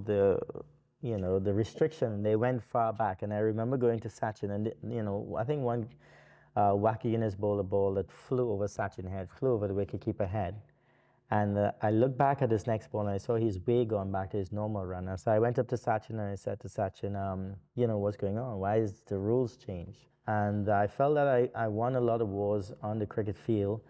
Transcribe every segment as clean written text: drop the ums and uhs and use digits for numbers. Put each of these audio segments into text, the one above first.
the restriction. They went far back, and I remember going to Sachin, and I think one wacky Guinness bowler ball that flew over Sachin head, flew over the wicketkeeper head. And I looked back at his next ball and I saw he's way gone back to his normal run. And so I went up to Sachin and I said to Sachin, what's going on? Why is the rules changed? And I felt that I won a lot of wars on the cricket field,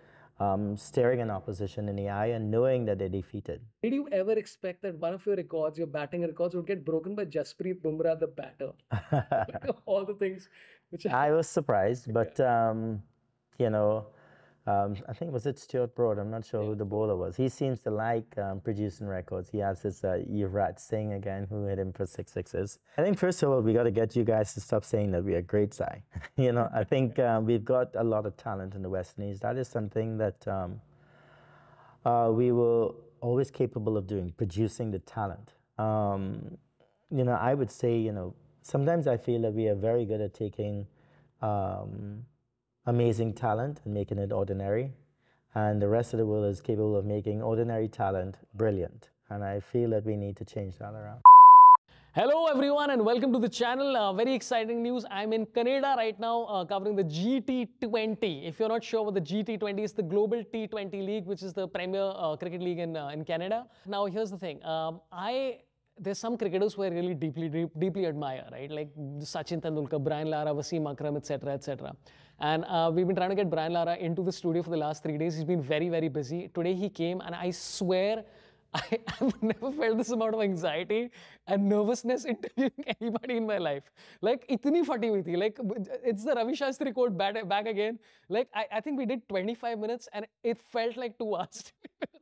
staring an opposition in the eye and knowing that they're defeated. Did you ever expect that one of your records, your batting records, would get broken by Jasprit Bumrah, the batter? All the things which I was surprised, but I think was it Stuart Broad? I'm not sure who the bowler was. He seems to like producing records. He has this Yuvraj Singh again, who hit him for 6 sixes. I think first of all, we got to get you guys to stop saying that we are great side. I think we've got a lot of talent in the West Indies. That is something that we were always capable of doing, producing the talent. I would say, sometimes I feel that we are very good at taking amazing talent and making it ordinary, and the rest of the world is capable of making ordinary talent brilliant, and I feel that we need to change that around. Hello everyone and welcome to the channel. Very exciting news. I'm in Canada right now covering the GT20. If you're not sure what the GT20 is, the Global T20 League, which is the premier cricket league in Canada. Now here's the thing. There's some cricketers who I really deeply admire, right? Like Sachin Tendulkar, Brian Lara, Wasim Akram, etc., etc. And we've been trying to get Brian Lara into the studio for the last 3 days. He's been very, very busy. Today he came, and I swear I've never felt this amount of anxiety and nervousness interviewing anybody in my life. Like, itni fati hui thi. Like, it's the Ravi Shastri quote back again. Like, I think we did 25 minutes and it felt like 2 hours.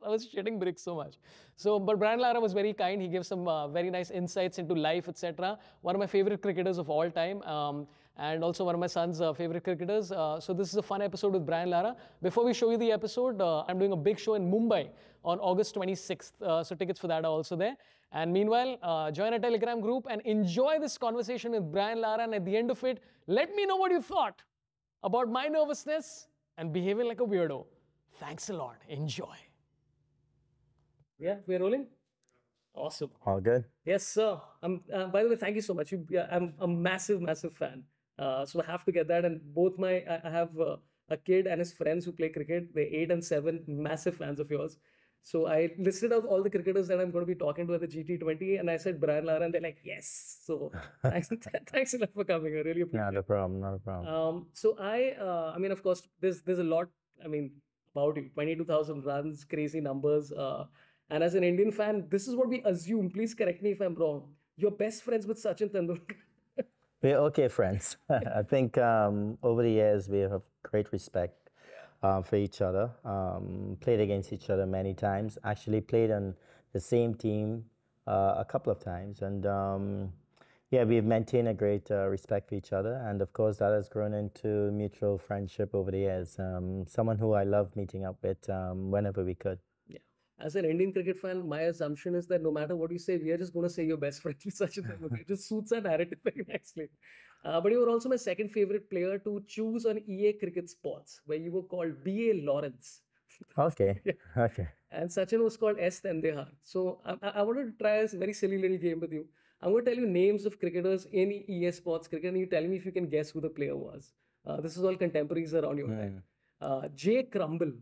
I was shitting bricks so much. So, but Brian Lara was very kind. He gave some very nice insights into life, etc. One of my favorite cricketers of all time. And also one of my son's favorite cricketers. So this is a fun episode with Brian Lara. Before we show you the episode, I'm doing a big show in Mumbai on August 26th. So tickets for that are also there. And meanwhile, join a Telegram group and enjoy this conversation with Brian Lara. And at the end of it, let me know what you thought about my nervousness and behaving like a weirdo. Thanks a lot. Enjoy. Yeah, we're rolling? Awesome. All good? Yes, sir. By the way, thank you so much. I'm a massive, massive fan. So I have to get that. And both I have a kid and his friends who play cricket. They're 8 and 7, massive fans of yours. So I listed out all the cricketers that I'm going to be talking to at the GT20, and I said Brian Lara, and they're like, yes. So thanks a lot for coming. I really appreciate it. Not a problem, not a problem. So I mean, of course, there's a lot, about you. 22,000 runs, crazy numbers. And as an Indian fan, this is what we assume. Please correct me if I'm wrong. You're best friends with Sachin Tendulkar. We're okay friends. I think over the years we have great respect for each other. Played against each other many times. Actually played on the same team a couple of times. And we've maintained a great respect for each other. And of course that has grown into mutual friendship over the years. Someone who I love meeting up with whenever we could. As an Indian cricket fan, my assumption is that no matter what you say, we are just going to say your best friend with Sachin Tendulkar. It just suits our narrative very nicely. But you were also my second favorite player to choose on EA Cricket Sports, where you were called B.A. Lawrence. Okay. Yeah. Okay. And Sachin was called S. Tendehar. So I wanted to try a very silly little game with you. I'm going to tell you names of cricketers in EA Sports cricket, and you tell me if you can guess who the player was. This is all contemporaries around your time. J. Crumble.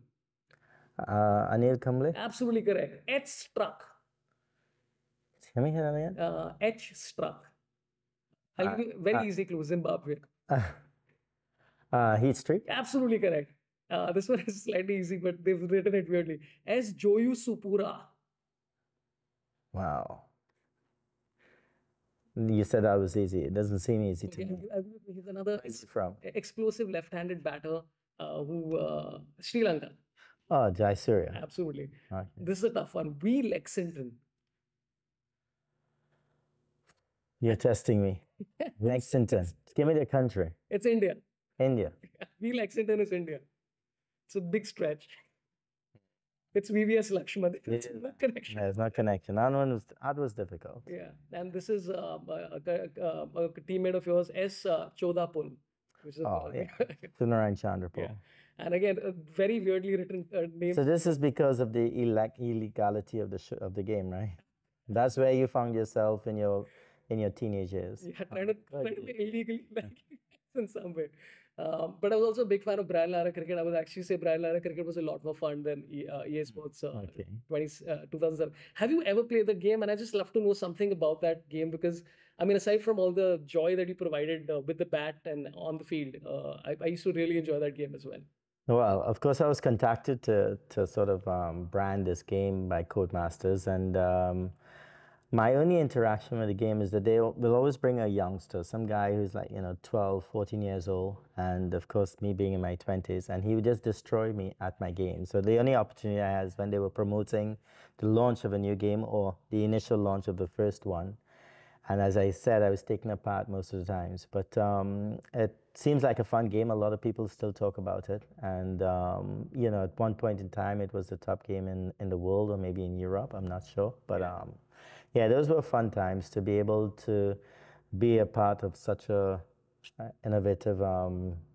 Anil Kumble? Absolutely correct. H. Struck. Can we hear that again? H. Struck. I'll give you a very easy clue. Zimbabwe. Heat Streak? Absolutely correct. This one is slightly easy, but they've written it weirdly. S. Joyu Supura. Wow. You said that was easy. It doesn't seem easy to me. He's another from? explosive left-handed batter who Sri Lanka. Oh, Jayasuriya. Absolutely. Okay. This is a tough one. V. Lexington. You're testing me. Lexington. Give me the country. It's India. India. V. Lexington is India. It's a big stretch. It's VVS Lakshman. It's not connection. There's no connection. That was difficult. Yeah. And this is a teammate of yours, S. Chodapul. Sunarayan Chandrapal. Yeah. And again, a very weirdly written name. So this is because of the illegality of the game, right? That's where you found yourself in your teenage years. Yeah, trying to Okay. play illegally like in some way. But I was also a big fan of Brian Lara cricket. I would actually say Brian Lara cricket was a lot more fun than EA Sports Okay. 2007. Have you ever played the game? And I just love to know something about that game because, I mean, aside from all the joy that you provided with the bat and on the field, I used to really enjoy that game as well. Well, of course, I was contacted to sort of brand this game by Codemasters, and my only interaction with the game is that they will always bring a youngster, some guy who's like, 12, 14 years old, and of course, me being in my 20s, and he would just destroy me at my game. So the only opportunity I had is when they were promoting the launch of a new game or the initial launch of the first one. And as I said, I was taking a part most of the times. But it seems like a fun game. A lot of people still talk about it. And, at one point in time, it was the top game in the world or maybe in Europe. I'm not sure. But yeah, those were fun times to be able to be a part of such a innovative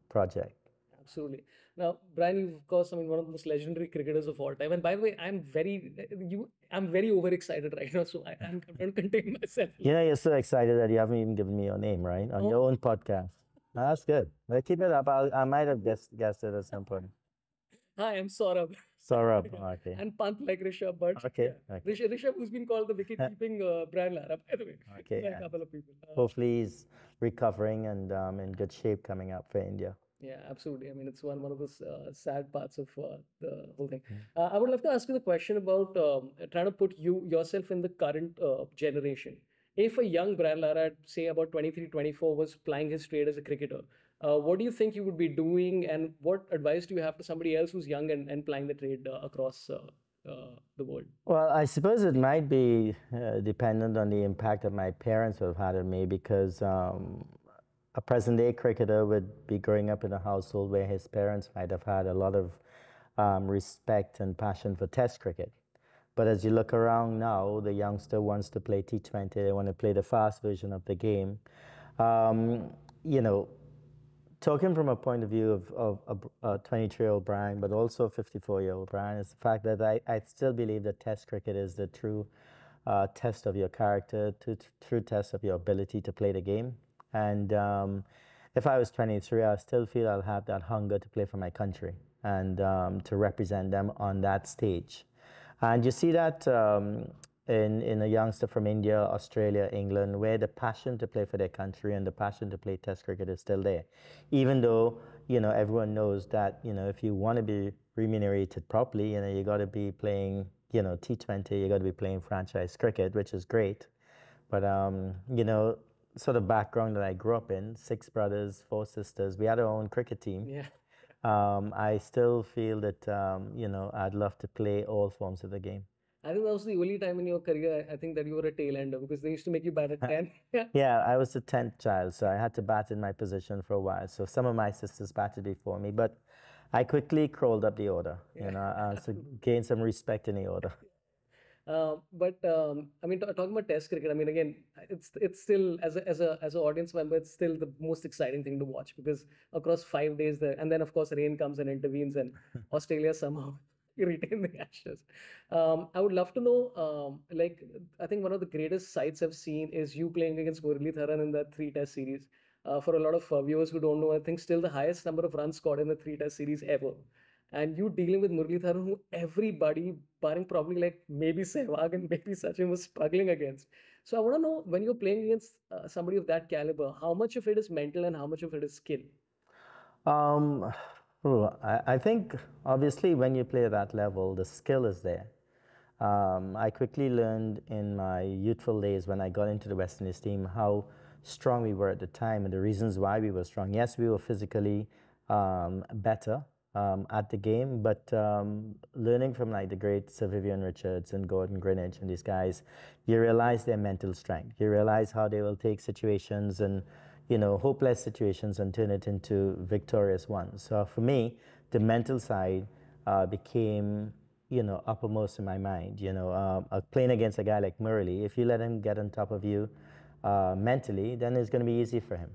project. Absolutely. Now, Brian, you of course, I mean, one of the most legendary cricketers of all time. And by the way, I'm very overexcited right now, so I'm trying to contain myself. You're so excited that you haven't even given me your name, right? On your Oh, own podcast. That's good. Well, keep it up. I might have guessed it at some point. hi, I'm Saurabh. Saurabh. Okay. And Pant like Rishabh, but Okay. yeah, Okay. Rishabh, who's been called the wicket-keeping Brian Lara, by the way, Okay. by a And couple of people. hopefully he's recovering and in good shape coming up for India. Yeah, absolutely. I mean, it's one of the sad parts of the whole thing. I would love to ask you the question about trying to put yourself in the current generation. If a young Brian Lara, at, say about 23, 24, was plying his trade as a cricketer, what do you think you would be doing, and what advice do you have to somebody else who's young and plying the trade across the world? Well, I suppose it might be dependent on the impact that my parents would have had on me because a present day cricketer would be growing up in a household where his parents might have had a lot of respect and passion for Test cricket. But as you look around now, the youngster wants to play T20, they want to play the fast version of the game. Um, you know, Talking from a point of view of a 23-year-old Brian, but also a 54-year-old Brian, is the fact that I still believe that Test cricket is the true test of your character, true test of your ability to play the game. And if I was 23, I still feel I'll have that hunger to play for my country and to represent them on that stage. And you see that in a youngster from India, Australia, England, where the passion to play for their country and the passion to play Test cricket is still there. Even though, everyone knows that, if you want to be remunerated properly, you got to be playing, T20, you got to be playing franchise cricket, which is great. But, sort of background that I grew up in, six brothers, four sisters, we had our own cricket team. Yeah. I still feel that, I'd love to play all forms of the game. I think that was the only time in your career I think that you were a tail ender because they used to make you bat at 10. Yeah. Yeah, I was the 10th child, so I had to bat in my position for a while. So some of my sisters batted before me, but I quickly crawled up the order, so gained some respect in the order. But I mean, talking about Test cricket, I mean, again, it's still as a audience member, it's still the most exciting thing to watch because across 5 days there, and then of course rain comes and intervenes, and Australia somehow retain the Ashes. I would love to know, like, I think one of the greatest sights I've seen is you playing against Murali Tharan in that three-test series. For a lot of viewers who don't know, I think still the highest number of runs scored in the three-test series ever. And you dealing with Murali Tharan, who everybody, barring probably like maybe Sehwag and maybe Sachin, was struggling against. So I want to know when you're playing against somebody of that caliber, how much of it is mental and how much of it is skill? Um, I think obviously when you play at that level, the skill is there. I quickly learned in my youthful days when I got into the West Indies team how strong we were at the time and the reasons why we were strong. Yes, we were physically better at the game, but learning from like the great Sir Vivian Richards and Gordon Greenidge and these guys, you realize their mental strength. You realize how they will take situations and hopeless situations and turn it into victorious ones. So for me, the mental side became uppermost in my mind. Playing against a guy like Murali, if you let him get on top of you mentally, then it's going to be easy for him.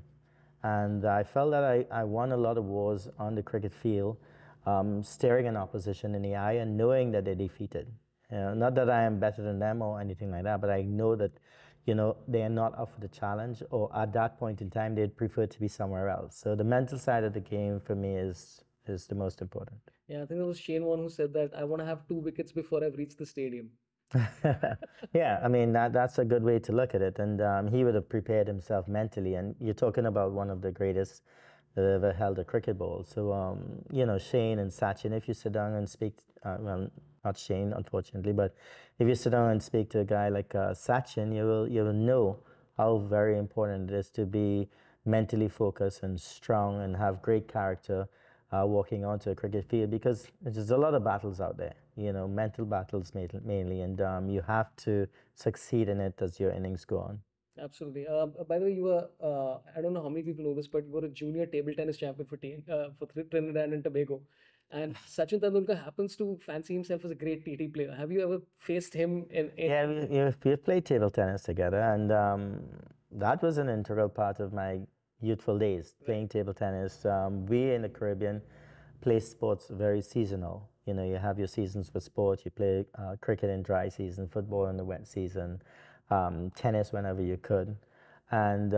And I felt that I won a lot of wars on the cricket field, staring an opposition in the eye and knowing that they're defeated. Not that I am better than them or anything like that, but I know that, they are not up for the challenge, or at that point in time, they'd prefer to be somewhere else. So the mental side of the game for me is the most important. Yeah, I think it was Shane Warne who said that I want to have two wickets before I've reached the stadium. Yeah, I mean that's a good way to look at it, and he would have prepared himself mentally. And you're talking about one of the greatest that ever held a cricket ball. So Shane and Sachin. If you sit down and speak, well, not Shane, unfortunately, but if you sit down and speak to a guy like Sachin, you will know how very important it is to be mentally focused and strong and have great character walking onto a cricket field, because there's a lot of battles out there, mental battles mainly, and you have to succeed in it as your innings go on. Absolutely. By the way, you were, I don't know how many people know this, but you were a junior table tennis champion for Trinidad and Tobago. And Sachin Tendulkar happens to fancy himself as a great TT player. Have you ever faced him in Yeah, we played table tennis together, and that was an integral part of my youthful days, playing table tennis. We in the Caribbean play sports very seasonal. You have your seasons for sport. You play cricket in dry season, football in the wet season, tennis whenever you could. And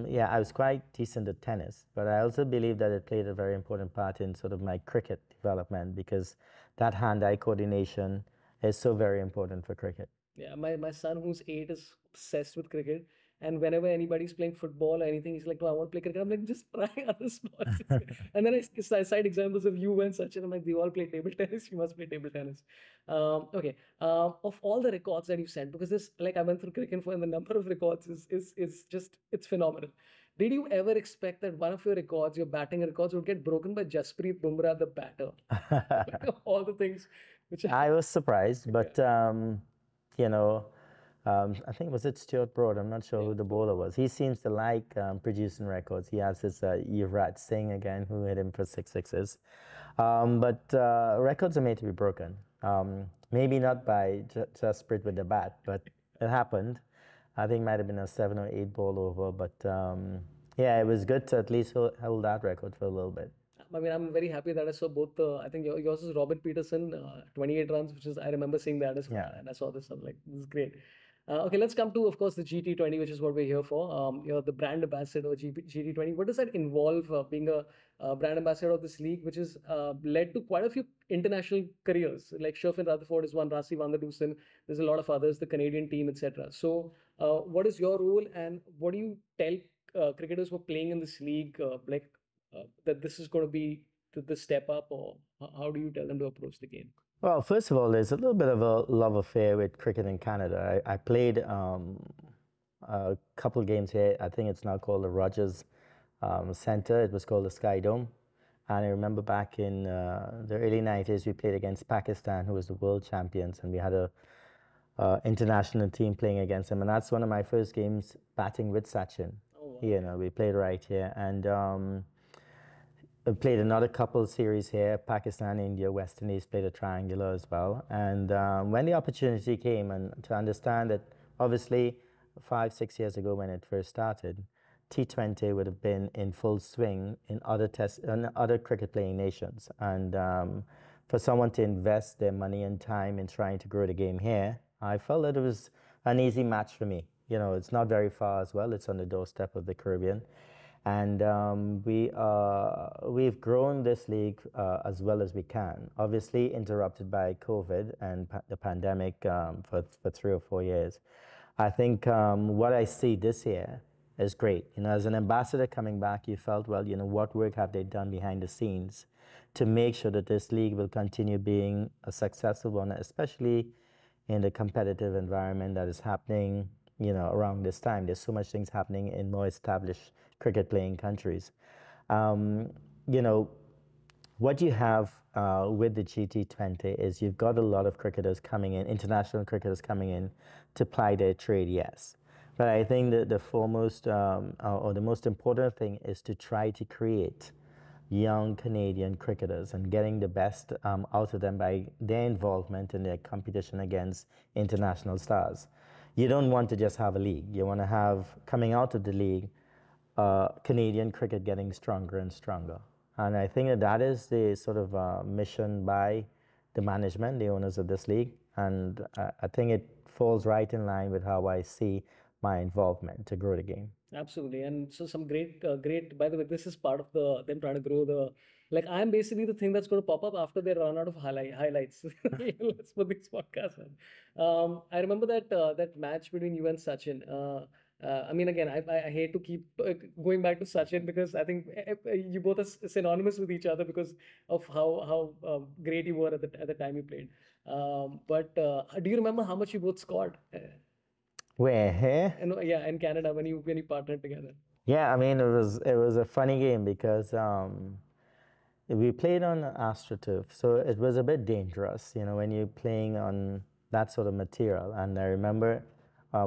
yeah, I was quite decent at tennis, but I also believe that it played a very important part in sort of my cricket development, because that hand-eye coordination is so very important for cricket. Yeah, my son who's 8 is obsessed with cricket. And whenever anybody's playing football or anything, he's like, no, I want to play cricket. I'm like, just try other sports. And then I cite examples of you and such, and I'm like, they all play table tennis. You must play table tennis. Okay. Of all the records that you've set, because this, like, I went through cricket for, and the number of records is just, it's phenomenal. Did you ever expect that one of your records, your batting records, would get broken by Jasprit Bumrah, the batter? All the things which I was surprised, but you know, I think was it Stuart Broad? I'm not sure who the bowler was. He seems to like producing records. He has his Yuvraj Singh again, who hit him for 6 sixes. But records are made to be broken. Maybe not by Jasprit with the bat, but it happened. I think it might have been a 7 or 8 ball over, but yeah, it was good to at least hold that record for a little bit. I mean, I'm very happy that I saw both. I think yours is Robert Peterson, 28 runs, which is, I remember seeing that as well. Yeah. And I saw this. I'm like, this is great. Okay, let's come to, of course, the GT20, which is what we're here for. You're the brand ambassador of GT20. What does that involve, being a brand ambassador of this league, which has led to quite a few international careers? Like Sherfin Rutherford is one, Rasi van der Dusen. There's a lot of others, the Canadian team, etc. So, what is your role, and what do you tell cricketers who are playing in this league, that this is going to be the step up, or how do you tell them to approach the game? Well, first of all, there's a little bit of a love affair with cricket in Canada. I played a couple games here. I think it's now called the Rogers Centre. It was called the Sky Dome. And I remember back in the early 90s, we played against Pakistan, who was the world champions, and we had a international team playing against them. And that's one of my first games batting with Sachin. Oh, wow. We played right here. And I played another couple series here, Pakistan, India, West Indies, played a triangular as well. And when the opportunity came, and to understand that obviously 5, 6 years ago when it first started, T20 would have been in full swing in other cricket playing nations. And for someone to invest their money and time in trying to grow the game here, I felt that it was an easy match for me. It's not very far as well. It's on the doorstep of the Caribbean. And we've grown this league as well as we can. Obviously interrupted by COVID and the pandemic for 3 or 4 years. I think what I see this year is great. As an ambassador coming back, you felt, well, what work have they done behind the scenes to make sure that this league will continue being a successful one, especially in the competitive environment that is happening, around this time. There's so much things happening in more established cricket playing countries. What you have with the GT20 is you've got a lot of cricketers coming in, international cricketers coming in to ply their trade, yes. But I think that the foremost or the most important thing is to try to create young Canadian cricketers and getting the best out of them by their involvement in their competition against international stars. You don't want to just have a league. You want to have, coming out of the league, Canadian cricket getting stronger and stronger. And I think that is the sort of mission by the management, the owners of this league, And I think it falls right in line with how I see my involvement to grow the game. Absolutely, and so some great. By the way, this is part of the them trying to grow the. Like I'm basically the thing that's going to pop up after they run out of highlights. Let's put this podcast on. I remember that match between you and Sachin. I mean, again, I hate to keep going back to Sachin because I think you both are synonymous with each other because of how great you were at the time you played. But do you remember how much you both scored? Where here? And yeah, in Canada when you partnered together. Yeah, I mean it was a funny game because we played on AstroTurf, so it was a bit dangerous, when you're playing on that sort of material. And I remember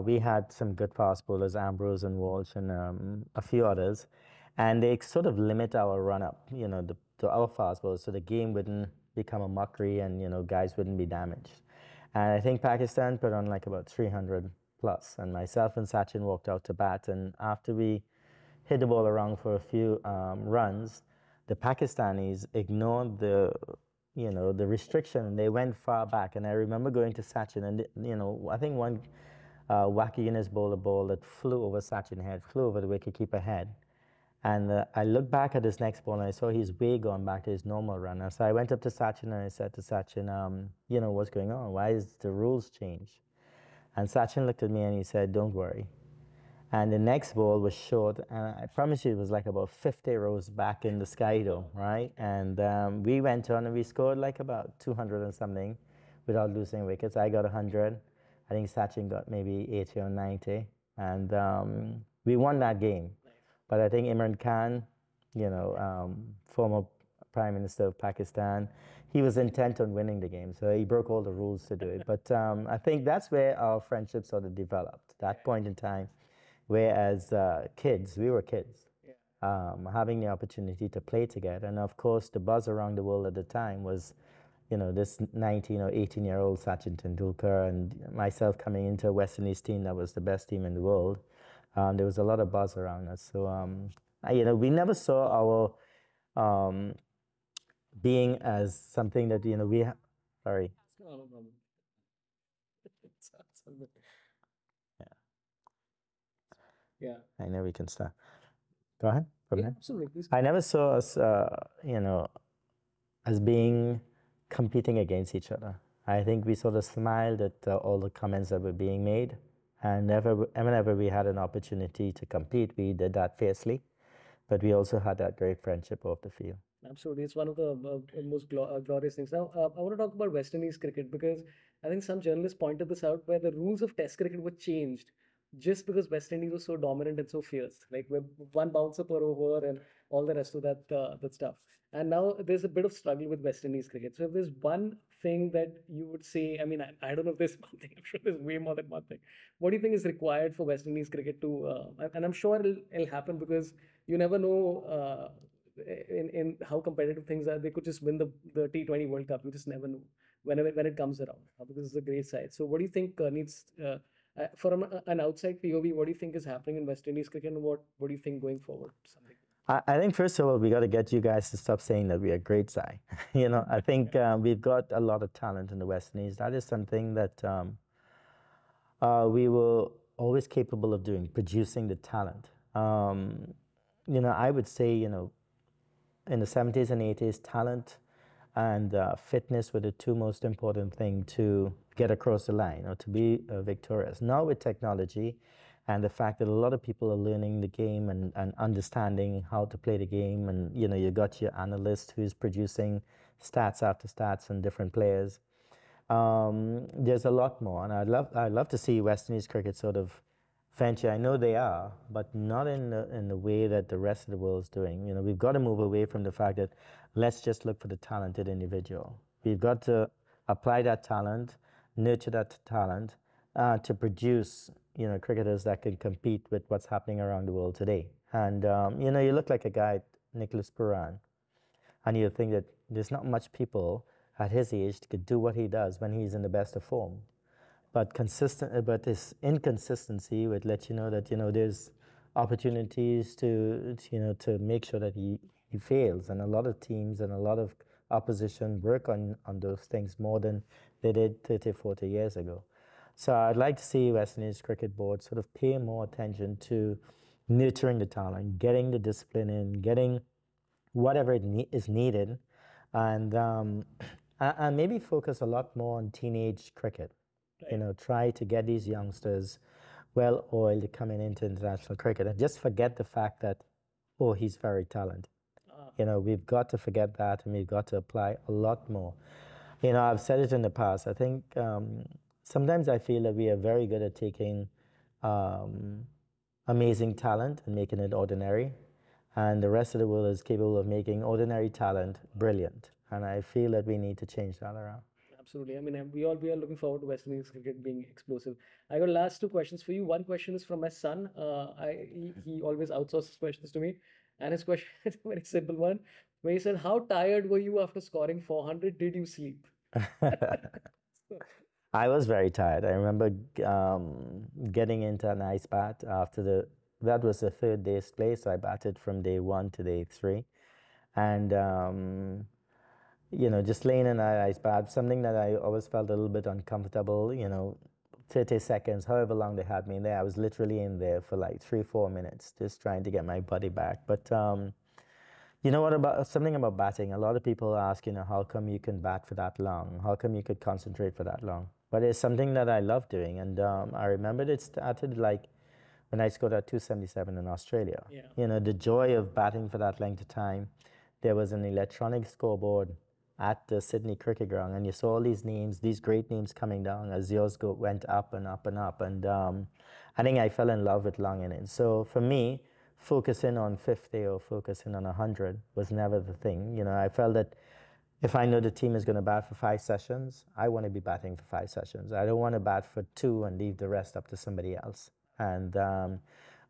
we had some good fast bowlers, Ambrose and Walsh, and a few others, and they sort of limit our run up, to our fast bowlers, so the game wouldn't become a mockery, and guys wouldn't be damaged. And I think Pakistan put on like about 300 plus, and myself and Sachin walked out to bat, and after we hit the ball around for a few runs, the Pakistanis ignored the restriction, and they went far back. And I remember going to Sachin, and I think one wacky Guinness bowler ball that flew over Sachin's head, flew over the wicketkeeper head. And I looked back at his next ball, and I saw he's way gone back to his normal runner. So I went up to Sachin and I said to Sachin, what's going on? Why is the rules changed? And Sachin looked at me and he said, don't worry. And the next ball was short, and I promise you it was like about 50 rows back in the sky dome, right? And we went on and we scored like about 200 and something without losing wickets. I got 100. I think Sachin got maybe 80 or 90. And we won that game. But I think Imran Khan, former Prime Minister of Pakistan, he was intent on winning the game. So he broke all the rules to do it. But I think that's where our friendship sort of developed, that point in time. Whereas kids, we were kids, having the opportunity to play together. And of course, the buzz around the world at the time was, this 19 or 18-year-old Sachin Tendulkar and myself coming into a West Indies team that was the best team in the world. There was a lot of buzz around us. So, we never saw our being as something that, sorry. No, no problem. Yeah. I know we can start. Go ahead. Yeah, absolutely. Please. I never saw us, as being competing against each other. I think we sort of smiled at all the comments that were being made. And whenever we had an opportunity to compete, we did that fiercely. But we also had that great friendship off the field. Absolutely. It's one of the most glorious things. Now, I want to talk about West Indies cricket because I think some journalists pointed this out where the rules of Test cricket were changed just because West Indies was so dominant and so fierce, like with one bouncer per over and all the rest of that stuff. And now there's a bit of struggle with West Indies cricket. So if there's one thing that you would say, I mean, I don't know if there's one thing. I'm sure there's way more than one thing. What do you think is required for West Indies cricket to? And I'm sure it'll happen because you never know. In how competitive things are, they could just win the T20 World Cup. You just never know when it comes around because it's a great side. So, what do you think needs from an outside POV? What do you think is happening in West Indies cricket, and what do you think going forward? Something. I think first of all we got to get you guys to stop saying that we are great side. I think we've got a lot of talent in the West Indies. That is something that we were always capable of doing, producing the talent. I would say in the 70s and 80s, talent and fitness were the two most important things to get across the line or to be victorious. Now with technology and the fact that a lot of people are learning the game and understanding how to play the game, and you got your analyst who's producing stats after stats on different players. There's a lot more, and I'd love to see West Indies cricket sort of venture. I know they are, but not in the way that the rest of the world is doing. We've got to move away from the fact that let's just look for the talented individual. We've got to apply that talent, nurture that talent to produce, cricketers that can compete with what's happening around the world today. And you look like a guy, Nicholas Puran, and you think that there's not much people at his age that could do what he does when he's in the best of form. But this inconsistency would let you know that there's opportunities to make sure that he fails, and a lot of teams and a lot of opposition work on those things more than they did 30, 40 years ago. So I'd like to see West Indies Cricket Board sort of pay more attention to nurturing the talent, getting the discipline in, getting whatever is needed, and and maybe focus a lot more on teenage cricket. You know, try to get these youngsters well oiled coming into international cricket, and just forget the fact that, oh, he's very talented. You know, we've got to forget that, and we've got to apply a lot more. You know, I've said it in the past. I think sometimes I feel that we are very good at taking um, amazing talent and making it ordinary, and the rest of the world is capable of making ordinary talent brilliant. And I feel that we need to change that around. Absolutely. I mean, we are looking forward to West Indies cricket being explosive. I got last two questions for you. One question is from my son. He always outsources questions to me, and his question is a very simple one. Where he said, "How tired were you after scoring 400? Did you sleep?" I was very tired. I remember getting into an ice bath after that was the third day's play, so I batted from day one to day three. And, you know, just laying in that ice bath, something that I always felt a little bit uncomfortable, you know, 30 seconds, however long they had me in there. I was literally in there for like 3, 4 minutes, just trying to get my body back. But, you know what about something about batting? A lot of people ask, you know, how come you can bat for that long? How come you could concentrate for that long? But it's something that I love doing. And I remembered it started like when I scored at 277 in Australia. Yeah. You know, the joy of batting for that length of time. There was an electronic scoreboard at the Sydney Cricket Ground, and you saw all these names, these great names coming down as yours went up and up and up. And I think I fell in love with long innings. So for me, focusing on 50 or focusing on 100 was never the thing. You know, I felt that if I know the team is going to bat for 5 sessions, I want to be batting for 5 sessions. I don't want to bat for two and leave the rest up to somebody else. And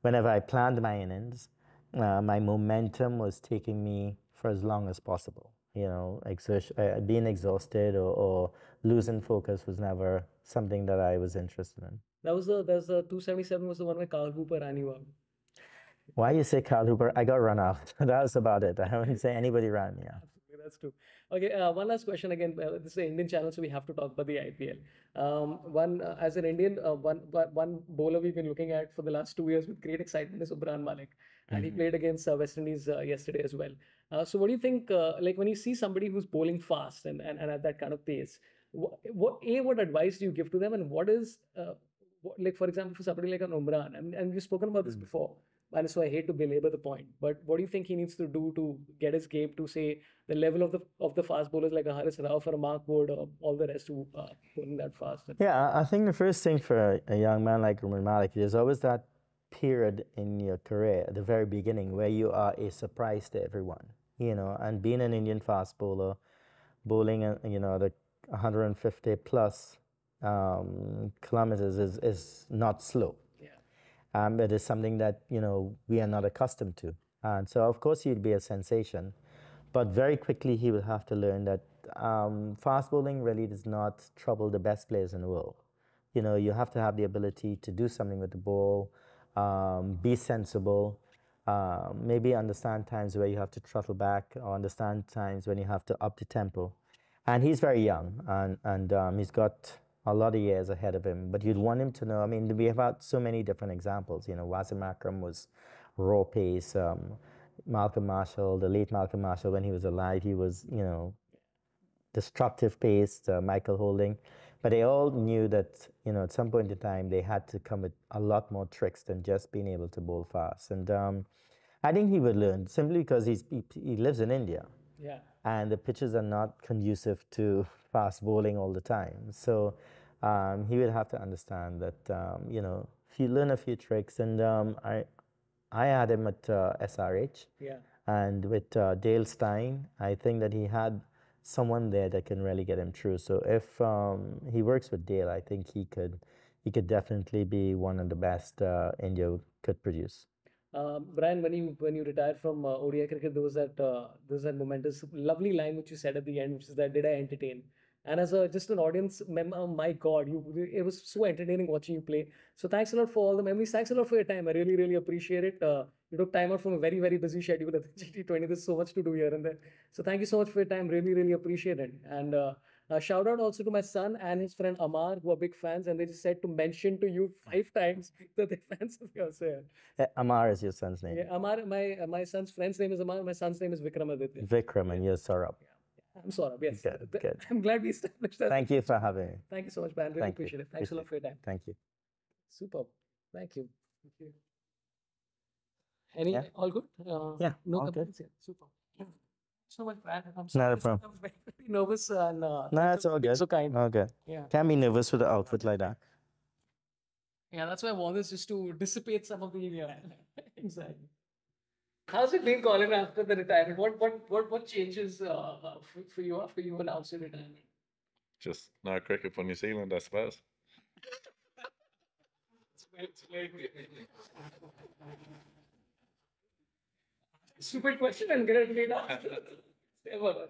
whenever I planned my innings, my momentum was taking me for as long as possible. You know, being exhausted or losing focus was never something that I was interested in. That's the 277 was the one where Carl Hooper ran you out. Why you say Carl Hooper? I got run out. That was about it. I wouldn't say anybody ran me out. Absolutely, that's true. Okay, one last question again. This is an Indian channel, so we have to talk about the IPL. As an Indian, one bowler we've been looking at for the last 2 years with great excitement is Umran Malik, and he played against West Indies yesterday as well. So, what do you think? Like when you see somebody who's bowling fast and at that kind of pace, what advice do you give to them, and what is like for example for somebody like an Umran, and we've spoken about this before. And so I hate to belabor the point, but what do you think he needs to do to get his game to say the level of the fast bowlers like a Haris Rauf or a Mark Wood or all the rest who are bowling that fast? Yeah, I think the first thing for a young man like Umran Malik, there's always that period in your career at the very beginning where you are a surprise to everyone, you know, and being an Indian fast bowler, bowling, you know, the 150 plus kilometers is not slow. It is something that, you know, we are not accustomed to. And so, of course, he'd be a sensation. But very quickly, he will have to learn that fast bowling really does not trouble the best players in the world. You know, you have to have the ability to do something with the ball, be sensible, maybe understand times where you have to throttle back or understand times when you have to up the tempo. And he's very young, and he's got a lot of years ahead of him, but you'd want him to know. I mean, we have had so many different examples. You know, Wasim Akram was raw pace. Malcolm Marshall, the late Malcolm Marshall, when he was alive, he was, you know, destructive pace. Michael Holding, but they all knew that, you know, at some point in time they had to come with a lot more tricks than just being able to bowl fast. And I think he would learn simply because he lives in India. Yeah. And the pitches are not conducive to fast bowling all the time. So he would have to understand that, you know, if you learn a few tricks, and I had him at SRH. Yeah. And with Dale Stein, I think that he had someone there that can really get him through. So if he works with Dale, I think he could definitely be one of the best India could produce. Brian, when you retired from ODI cricket, there was that momentous, lovely line which you said at the end, which is that did I entertain? And as just an audience member, oh my God, it was so entertaining watching you play. So thanks a lot for all the memories. Thanks a lot for your time. I really, really appreciate it. You took time out from a very, very busy schedule at the GT20. There's so much to do here and there. So thank you so much for your time. Really, really appreciate it. And Shout out also to my son and his friend Amar, who are big fans, and they just said to mention to you 5 times that they're fans of yours. So, yeah. Amar is your son's name. Yeah, Amar, my son's friend's name is Amar. My son's name is Vikramaditya. Vikram and you're Saurabh. I'm Saurabh. Yes. Good, good. I'm glad we established that. Thank you for having me. Thank you so much, man. Really Thank you. appreciate it. Thanks a lot for your time. Thank you. Superb. Thank you. Thank you. Any Yeah. all good? Yeah, No all good. complaints. Yeah, super. So much, man. I'm Not a sorry. problem. I'm very nervous and No, thanks it's for all being good. so kind. All good. Yeah. Can't be nervous with an outfit like that. Yeah, that's why I want this just to dissipate some of the anxiety. How's it been, Colin, after the retirement? What changes for you after you announced your retirement? Just no cricket for New Zealand, I suppose. Stupid question and great answer. Ever.